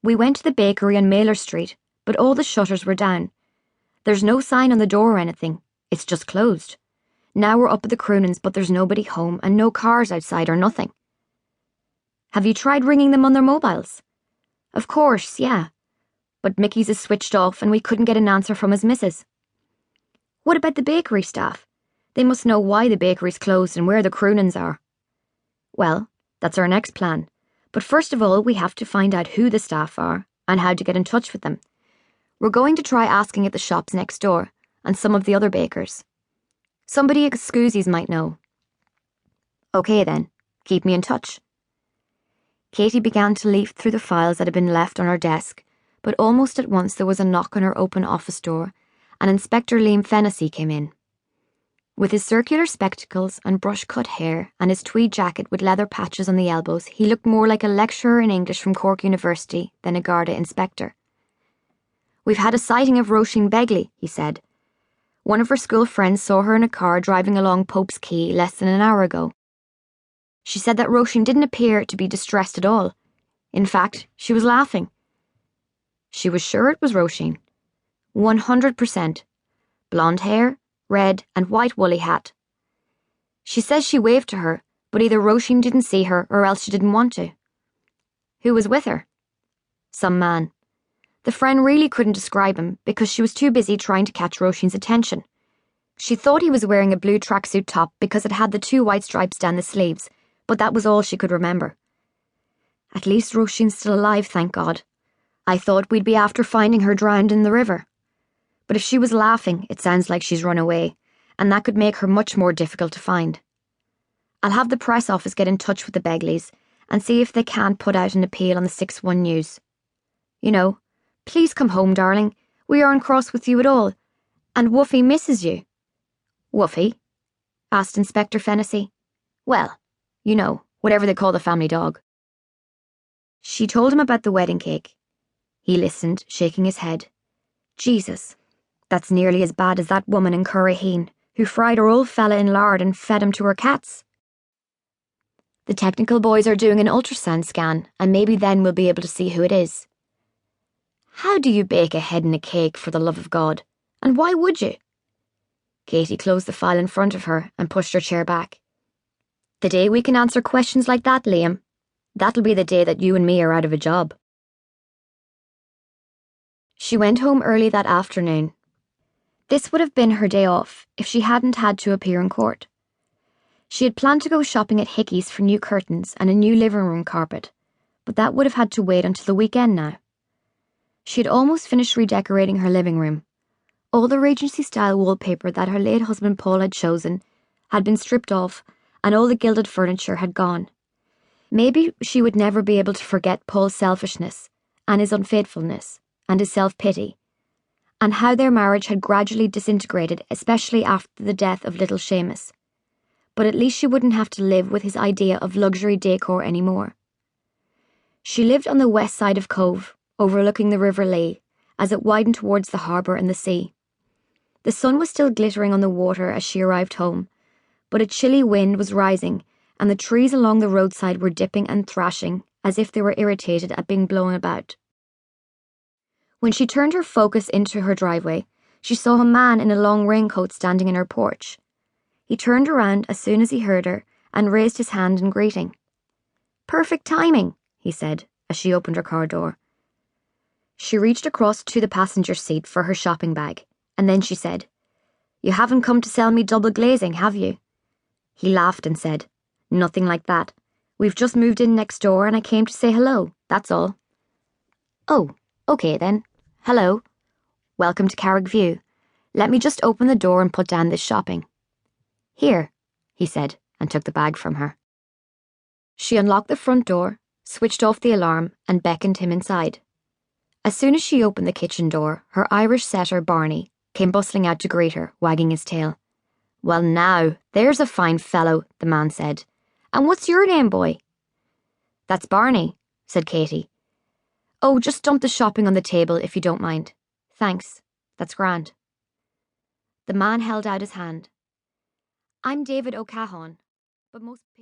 We went to the bakery on Mailer Street, but all the shutters were down. There's no sign on the door or anything. It's just closed. Now we're up at the Crounans, but there's nobody home and no cars outside or nothing. Have you tried ringing them on their mobiles? Of course, yeah. But Micky's is switched off and we couldn't get an answer from his missus. What about the bakery staff? They must know why the bakery's closed and where the Crounans are. Well, that's our next plan. But first of all, we have to find out who the staff are and how to get in touch with them. We're going to try asking at the shops next door and some of the other bakers. Somebody at Scoozy's might know. Okay then, keep me in touch. Katie began to leaf through the files that had been left on her desk, but almost at once there was a knock on her open office door, and Inspector Liam Fennessy came in. With his circular spectacles and brush-cut hair and his tweed jacket with leather patches on the elbows, he looked more like a lecturer in English from Cork University than a Garda inspector. We've had a sighting of Roisin Begley, he said. One of her school friends saw her in a car driving along Pope's Quay less than an hour ago. She said that Roisin didn't appear to be distressed at all. In fact, she was laughing. She was sure it was Roisin. 100%. Blonde hair, red and white woolly hat. She says she waved to her, but either Roisin didn't see her or else she didn't want to. Who was with her? Some man. The friend really couldn't describe him because she was too busy trying to catch Roisin's attention. She thought he was wearing a blue tracksuit top because it had the 2 white stripes down the sleeves, but that was all she could remember. At least Roisin's still alive, thank God. I thought we'd be after finding her drowned in the river. But if she was laughing, it sounds like she's run away, and that could make her much more difficult to find. I'll have the press office get in touch with the Begleys and see if they can't put out an appeal on the 6-1 news. You know, please come home, darling. We aren't cross with you at all. And Woofy misses you. Woofy? Asked Inspector Fennessy. Well, you know, whatever they call the family dog. She told him about the wedding cake. He listened, shaking his head. Jesus. That's nearly as bad as that woman in Curraheen, who fried her old fella in lard and fed him to her cats. The technical boys are doing an ultrasound scan, and maybe then we'll be able to see who it is. How do you bake a head in a cake, for the love of God? And why would you? Katie closed the file in front of her and pushed her chair back. The day we can answer questions like that, Liam, that'll be the day that you and me are out of a job. She went home early that afternoon. This would have been her day off if she hadn't had to appear in court. She had planned to go shopping at Hickey's for new curtains and a new living room carpet, but that would have had to wait until the weekend now. She had almost finished redecorating her living room. All the Regency-style wallpaper that her late husband Paul had chosen had been stripped off, and all the gilded furniture had gone. Maybe she would never be able to forget Paul's selfishness, and his unfaithfulness, and his self-pity, and how their marriage had gradually disintegrated, especially after the death of little Seamus. But at least she wouldn't have to live with his idea of luxury decor anymore. She lived on the west side of Cove, overlooking the River Lee, as it widened towards the harbour and the sea. The sun was still glittering on the water as she arrived home, but a chilly wind was rising, and the trees along the roadside were dipping and thrashing as if they were irritated at being blown about. When she turned her focus into her driveway, she saw a man in a long raincoat standing in her porch. He turned around as soon as he heard her and raised his hand in greeting. Perfect timing, he said as she opened her car door. She reached across to the passenger seat for her shopping bag, and then she said, You haven't come to sell me double glazing, have you? He laughed and said, Nothing like that. We've just moved in next door and I came to say hello, that's all. Oh, okay then. Hello. Welcome to Carrick View. Let me just open the door and put down this shopping. Here, he said, and took the bag from her. She unlocked the front door, switched off the alarm, and beckoned him inside. As soon as she opened the kitchen door, her Irish setter, Barney, came bustling out to greet her, wagging his tail. Well now, there's a fine fellow, the man said. And what's your name, boy? That's Barney, said Katie. Oh, just dump the shopping on the table if you don't mind. Thanks, that's grand. The man held out his hand. I'm David O'Cahan, but most people